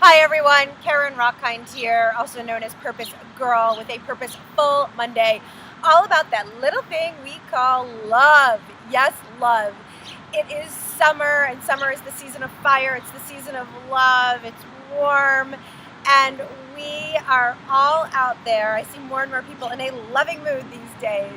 Hi everyone, Carin Rockind here, also known as Purpose Girl with a Purposeful Monday, all about that little thing we call love. Yes, love. It is summer, and summer is the season of fire, it's the season of love, it's warm, and we are all out there. I see more and more people in a loving mood these days.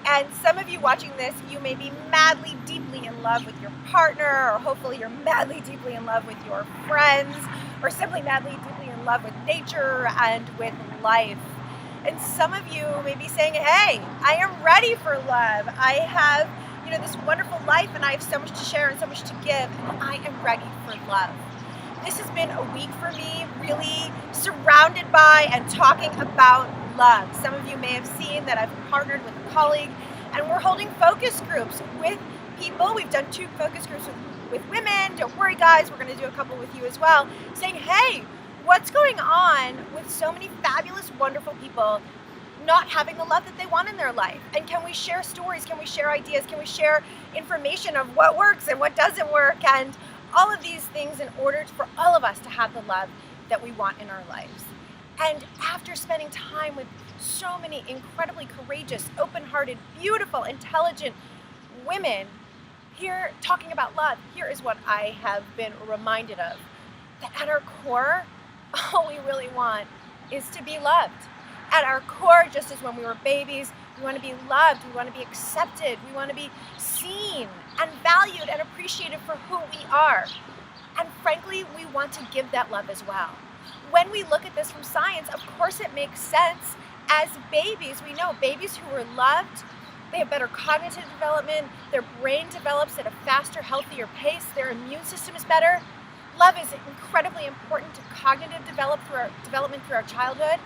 And some of you watching this, you may be madly, deeply in love with your partner, or hopefully you're madly, deeply in love with your friends, or simply madly, deeply in love with nature and with life. And some of you may be saying, hey, I am ready for love. I have, this wonderful life, and I have so much to share and so much to give, and I am ready for love. This has been a week for me, really surrounded by and talking about love. Some of you may have seen that I've partnered with a colleague, and we're holding focus groups with people. We've done 2 focus groups with women. Don't worry, guys, we're going to do a couple with you as well, saying, hey, what's going on with so many fabulous, wonderful people not having the love that they want in their life? And can we share stories? Can we share ideas? Can we share information of what works and what doesn't work, and all of these things in order for all of us to have the love that we want in our lives? And after spending time with so many incredibly courageous, open-hearted, beautiful, intelligent women here talking about love, here is what I have been reminded of. That at our core, all we really want is to be loved. At our core, just as when we were babies, we want to be loved, we want to be accepted, we want to be seen and valued and appreciated for who we are. And frankly, we want to give that love as well. When we look at this from science, of course it makes sense. As babies, we know babies who are loved, they have better cognitive development, their brain develops at a faster, healthier pace, their immune system is better. Love is incredibly important to cognitive development through our childhood.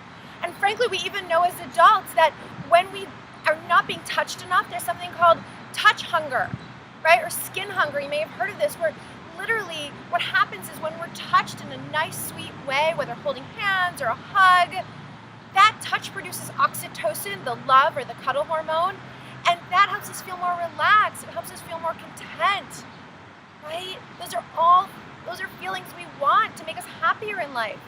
And frankly, we even know as adults that when we are not being touched enough, there's something called touch hunger, right? Or skin hunger. You may have heard of this, where literally what happens is when we're touched in a nice, sweet way, whether holding hands or a hug, that touch produces oxytocin, the love or the cuddle hormone, and that helps us feel more relaxed. It helps us feel more content, right? Those are feelings we want to make us happier in life.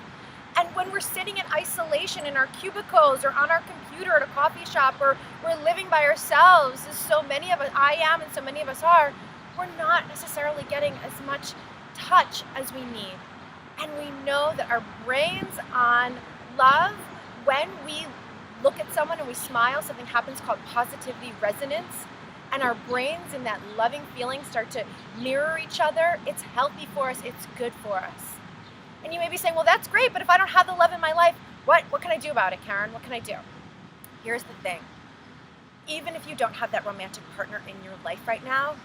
And when we're sitting in isolation in our cubicles or on our computer at a coffee shop, or we're living by ourselves, as so many of us, I am and so many of us are, we're not necessarily getting as much touch as we need. And we know that our brains on love, when we look at someone and we smile, something happens called positivity resonance, and our brains in that loving feeling start to mirror each other. It's healthy for us, it's good for us. And you may be saying, well, that's great, but if I don't have the love in my life, what can I do about it, Carin? What can I do? Here's the thing. Even if you don't have that romantic partner in your life right now,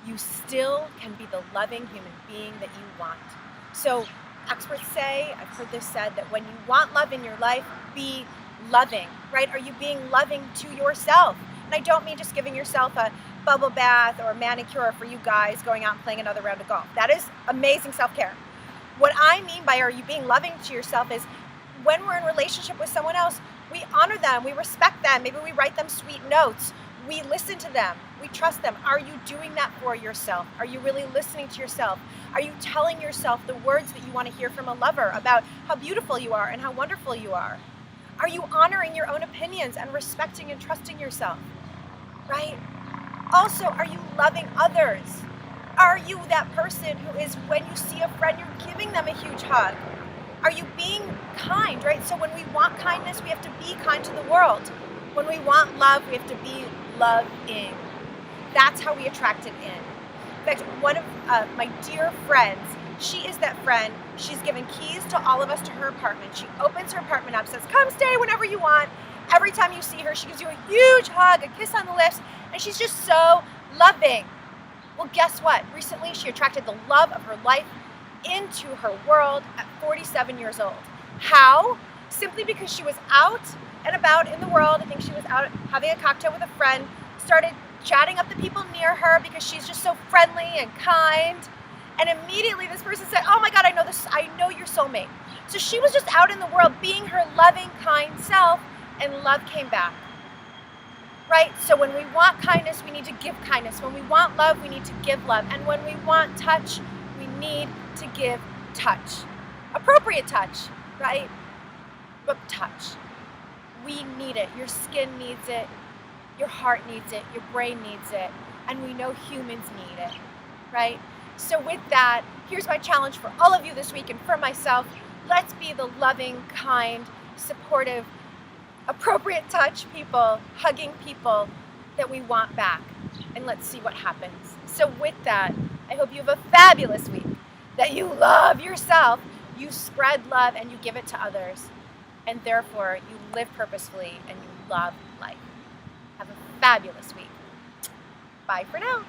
you still can be the loving human being that you want. So experts say, I've heard this said, that when you want love in your life, be loving, right? Are you being loving to yourself? And I don't mean just giving yourself a bubble bath or a manicure for you guys going out and playing another round of golf. That is amazing self-care. What I mean by are you being loving to yourself is when we're in relationship with someone else, we honor them, we respect them, maybe we write them sweet notes, we listen to them, we trust them. Are you doing that for yourself? Are you really listening to yourself? Are you telling yourself the words that you want to hear from a lover about how beautiful you are and how wonderful you are? Are you honoring your own opinions and respecting and trusting yourself, right? Also, are you loving others? Are you that person who is, when you see a friend, you're giving them a huge hug? Are you being kind, right? So when we want kindness, we have to be kind to the world. When we want love, we have to be loving. That's how we attract it in. In fact, one of my dear friends, she is that friend. She's given keys to all of us to her apartment. She opens her apartment up, says, come stay whenever you want. Every time you see her, she gives you a huge hug, a kiss on the lips, and she's just so loving. Well, guess what? Recently, she attracted the love of her life into her world at 47 years old. How? Simply because she was out and about in the world. I think she was out having a cocktail with a friend, started chatting up the people near her because she's just so friendly and kind. And immediately this person said, oh my God, I know your soulmate. So she was just out in the world being her loving, kind self, and love came back. Right? So when we want kindness, we need to give kindness. When we want love, we need to give love. And when we want touch, we need to give touch. appropriate touch, right? But touch. We need it. Your skin needs it. Your heart needs it. Your brain needs it. And we know humans need it, right? So with that, here's my challenge for all of you this week and for myself. Let's be the loving, kind, supportive, appropriate touch people, hugging people that we want back. And let's see what happens. So with that, I hope you have a fabulous week, that you love yourself, you spread love, and you give it to others. And therefore, you live purposefully and you love life. Have a fabulous week. Bye for now.